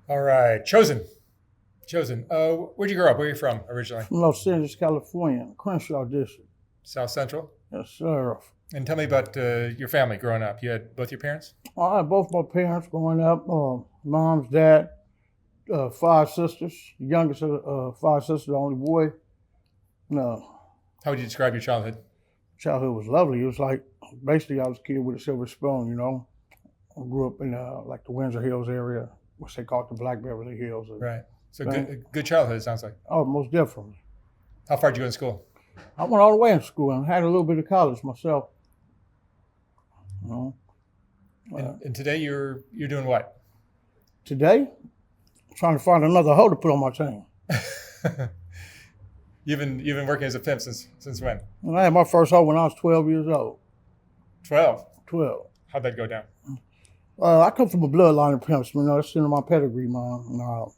All right, chosen. Chosen. Where'd you grow up? Where are you from originally? From Los Angeles, California, Crenshaw District. South Central. Yes, sir. And tell me about your family growing up. You had both your parents? I had both my parents growing up. Mom's dad, five sisters. The youngest of five sisters, the only boy. No, How would you describe your childhood? childhood was lovely. It was like basically I was a kid with a silver spoon. I grew up in like the Windsor Hills area, which they call it the Black Beverly Hills. Right. So Right. good childhood, it sounds like. Oh, most definitely. How far did you go in school? I went all the way in school and had a little bit of college myself. You know. And today you're doing what? Today, I'm trying to find another hoe to put on my chain. You've been working as a pimp since when? And I had my first hoe when I was 12 years old. 12. 12. How'd that go down? I come from a bloodline of pimps. That's in my pedigree, man.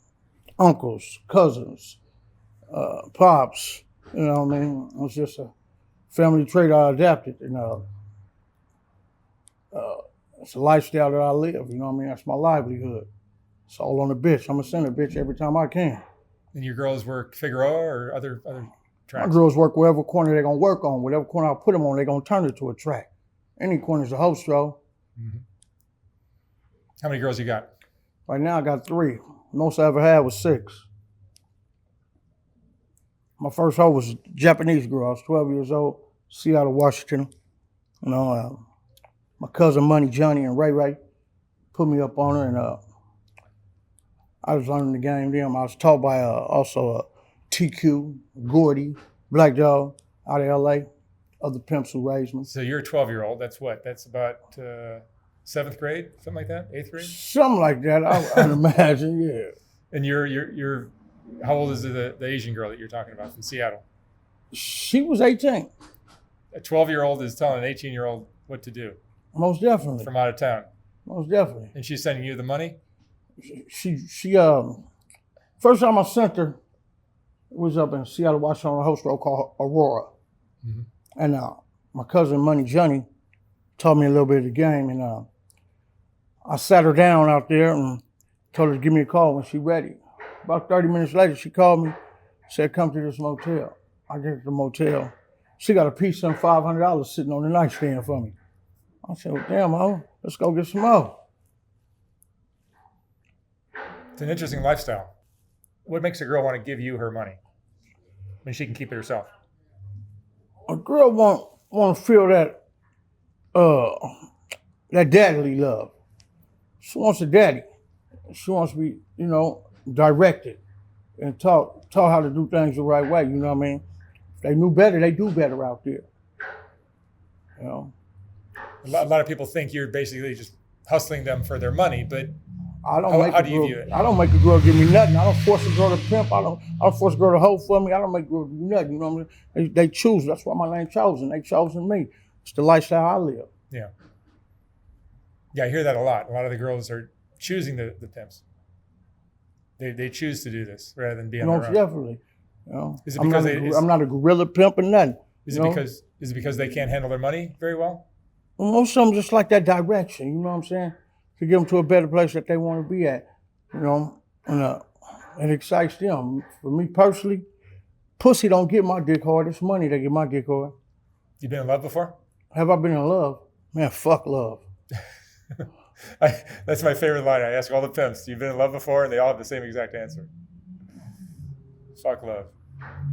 Uncles, cousins, pops. You know what I mean? It's just a family trait I adapted. It's a lifestyle that I live. You know what I mean? That's my livelihood. It's all on the bitch. I'm going to send a bitch every time I can. And your girls work Figueroa or other My tracks? girls work wherever corner they're going to work on. Whatever corner I put them on, they're going to turn it to a track. Any corner's a host show. Mm-hmm. How many girls you got? Right now I got 3. Most I ever had was 6. My first hoe was a Japanese girl. I was 12 years old, Seattle, Washington. My cousin Money, Johnny, and Ray Ray put me up on her, and I was learning the game then. I was taught by also TQ, Gordy, Black Dog out of LA, other pimps who raised me. So you're a 12-year-old. That's what? That's about 7th grade, something like that? 8th grade? Something like that, I'd imagine, yeah. And you're how old is the Asian girl that you're talking about from Seattle? She was 18, A 12-year-old is telling an 18-year-old what to do most definitely, from out of town. most definitely. And she's sending you the money? She first time I sent her was up in Seattle, Washington, on a host road called Aurora. Mm-hmm. And my cousin Money Johnny taught me a little bit of the game, and I sat her down out there and told her to give me a call when she's ready. About 30 minutes later, she called me, said, come to this motel. I get to the motel. She got a piece of $500 sitting on the nightstand for me. I said, well, damn, ho, let's go get some more. It's an interesting lifestyle. What makes a girl want to give you her money when she can keep it herself? A girl want to feel that daddy love. She wants a daddy. She wants to be, directed and taught how to do things the right way. You know what I mean? If they knew better, they do better out there. You know. A lot of people think you're basically just hustling them for their money, but How do you view it? I don't make a girl give me nothing. I don't force a girl to pimp. I don't force a girl to hold for me. I don't make a girl do nothing. You know what I mean? They choose. That's why my name Chosen. They chosen me. It's the lifestyle I live. Yeah. Yeah, I hear that a lot. A lot of the girls are choosing the pimps. They choose to do this rather than be on their own. Definitely. Is it I'm not a gorilla pimp or nothing. Is it because they can't handle their money very well? Well, most of them just like that direction. You know what I'm saying? To get them to a better place that they want to be at. And it excites them. For me personally, pussy don't get my dick hard. It's money that get my dick hard. You been in love before? Have I been in love? Man, fuck love. That's my favorite line. I ask all the pimps, you've been in love before? And they all have the same exact answer. Fuck love.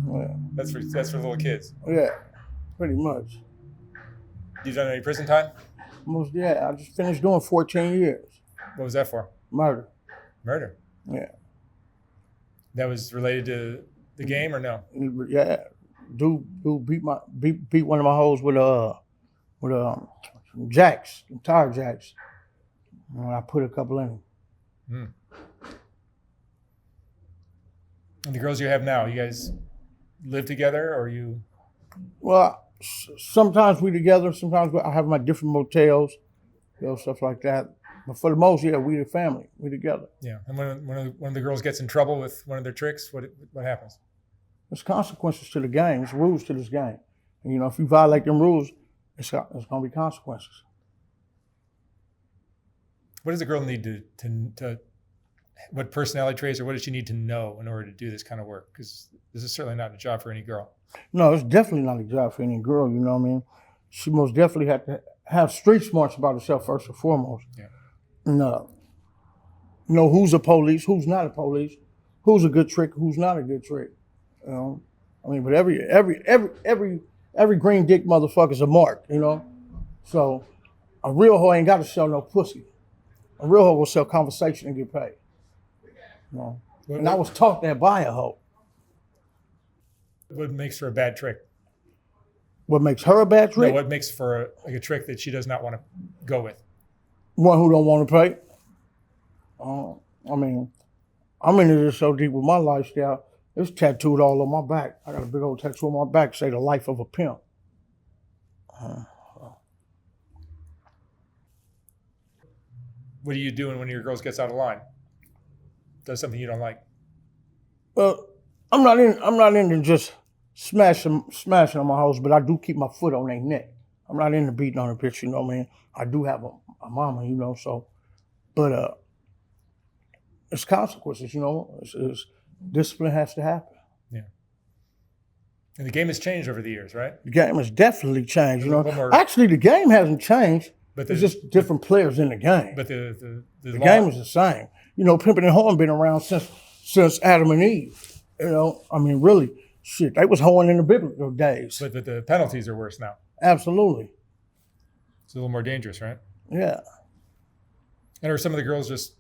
Yeah. That's for little kids. Yeah, pretty much. You done any prison time? I just finished doing 14 years. What was that for? Murder. Murder. Yeah. That was related to the game or no? Yeah. Dude beat one of my hoes with jacks, tire jacks. And I put a couple in. And the girls you have now, you guys live together or you? Well, sometimes we together. Sometimes I have my different motels, stuff like that. But for the most, yeah, we the family. We together. Yeah. And when one of the girls gets in trouble with one of their tricks, what happens? There's consequences to the game. There's rules to this game. And, if you violate them rules, it's going to be consequences. What does a girl need to what personality traits or what does she need to know in order to do this kind of work? Because this is certainly not a job for any girl. No, it's definitely not a job for any girl, you know what I mean? She most definitely had to have street smarts about herself first and foremost. Yeah. No. Know who's a police, who's not a police, who's a good trick, who's not a good trick. You know? I mean, but every green dick motherfucker's a mark, you know? So a real hoe ain't gotta sell no pussy. A real hoe will sell conversation and get paid. You know? And I was taught that by a hoe. What makes for a bad trick? What makes her a bad trick? No, what makes for a trick that she does not want to go with? One who don't want to pay. I mean, I'm into this so deep with my lifestyle. It's tattooed all on my back. I got a big old tattoo on my back, say the life of a pimp. What are you doing when your girls gets out of line? Does something you don't like? Well, I'm not into just smashing on my hoes, but I do keep my foot on their neck. I'm not into beating on a bitch, you know what I mean? I do have a mama, you know, so, but it's consequences, you know. It's discipline has to happen. Yeah. And the game has changed over the years, right? The game has definitely changed, you know. More, actually, the game hasn't changed. But it's just different players in the game. But the game is the same. You know, pimping and hoeing been around since Adam and Eve. You know, I mean, really, shit, they was hoeing in the biblical days. But the penalties are worse now. Absolutely. It's a little more dangerous, right? Yeah. And are some of the girls just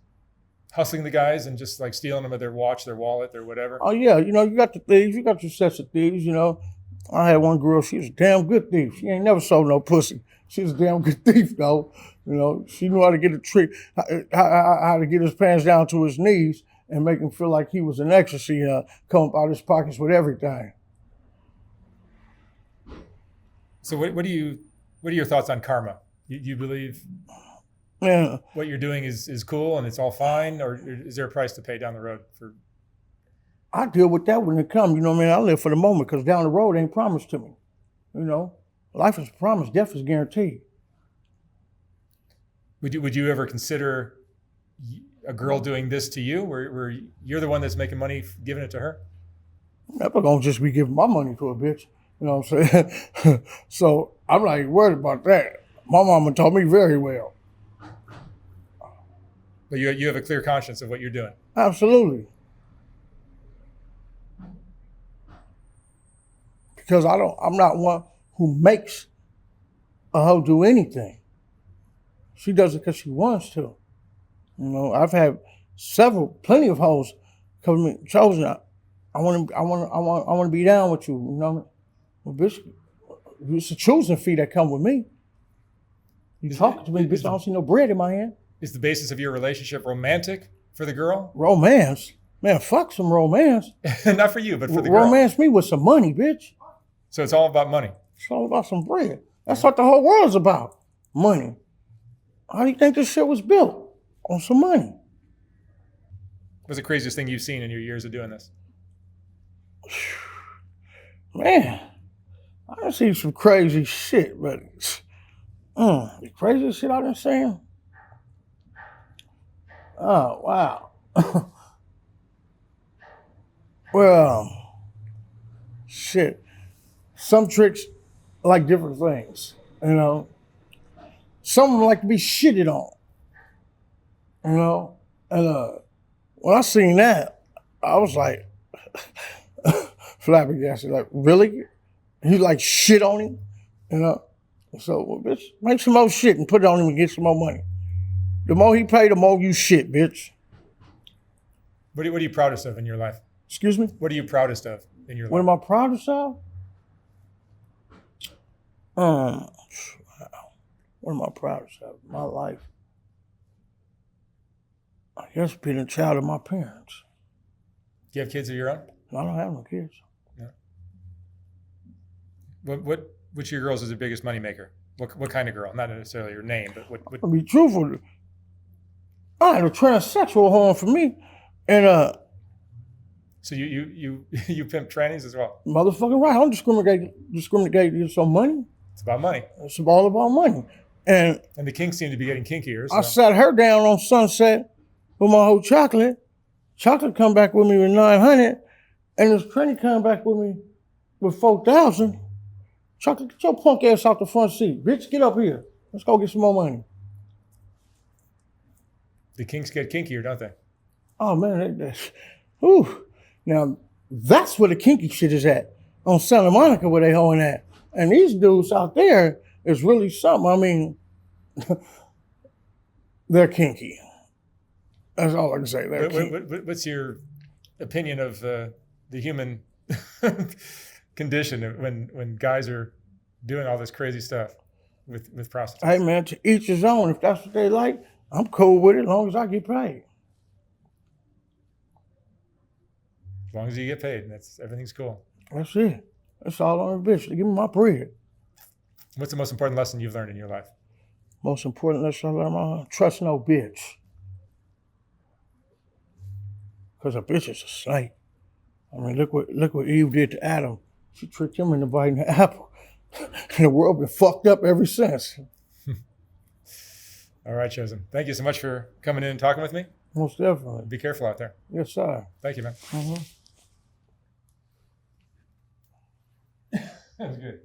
hustling the guys and just like stealing them of their watch, their wallet, their whatever? Oh, yeah. You know, you got the thieves. You got your sets of thieves, you know. I had one girl, she was a damn good thief. She ain't never sold no pussy. She was a damn good thief, though. You know, she knew how to get a trick, how to get his pants down to his knees and make him feel like he was an ecstasy, come up out his pockets with everything. So what are your thoughts on karma? You believe what you're doing is cool and it's all fine, or is there a price to pay down the road for? I deal with that when it comes, you know what I mean? I live for the moment because down the road ain't promised to me. You know, life is promised, death is guaranteed. Would you ever consider a girl doing this to you, where you're the one that's making money giving it to her? I'm never gonna just be giving my money to a bitch. You know what I'm saying? So I'm not even worried about that. My mama taught me very well. But you have a clear conscience of what you're doing. Absolutely. Because I'm not one who makes a hoe do anything. She does it because she wants to. You know, I've had plenty of hoes come to me, chosen. I want to be down with you. You know, well, bitch, it's a choosing fee that come with me. You talking to me, bitch? I don't see no bread in my hand. Is the basis of your relationship romantic for the girl? Romance, man, fuck some romance. Not for you, but for the girl. Romance me with some money, bitch. So it's all about money. It's all about some bread. That's what the whole world's about. Money. How do you think this shit was built? On some money. What's the craziest thing you've seen in your years of doing this? Man, I done seen some crazy shit, but the craziest shit I done seen? Oh, wow. Well, shit. Some tricks like different things, you know. Some of them like to be shitted on, you know. And when I seen that, I was like, flabbergasted, like, really? You like shit on him? You know? So, well, bitch, make some more shit and put it on him and get some more money. The more he pay, the more you shit, bitch. What are you proudest of in your life? Excuse me? What are you proudest of in your life? What am I proudest of? What am I proudest of? My life. I guess being a child of my parents. Do you have kids of your own? I don't have no kids. Yeah. Which of your girls is the biggest moneymaker? What kind of girl? Not necessarily your name, but what? To be truthful, I had a transsexual home for me, and So you pimp trannies as well? Motherfucking right. I don't discriminate against some money. It's about money. It's all about money. And the kinks seem to be getting kinkier. So. I sat her down on Sunset with my whole chocolate, Chocolate come back with me with 900, and this Trini come back with me with 4,000. Chocolate, get your punk ass out the front seat. Bitch, get up here. Let's go get some more money. The kinks get kinkier, don't they? Oh, man. Whew. Now, that's where the kinky shit is at. On Santa Monica, where they hoeing at. And these dudes out there is really something. I mean, they're kinky. That's all I can say. What's your opinion of the human condition when guys are doing all this crazy stuff with prostitutes? Hey, man, to each his own. If that's what they like, I'm cool with it as long as I get paid. As long as you get paid, everything's cool. That's it. That's all on the bitch. Give me my bread. What's the most important lesson you've learned in your life? Most important lesson I learned, my life? Trust no bitch. Because a bitch is a snake. I mean, look what Eve did to Adam. She tricked him into biting the apple. And the world been fucked up ever since. All right, Chosen. Thank you so much for coming in and talking with me. Most definitely. Be careful out there. Yes, sir. Thank you, man. Mm-hmm. That was good.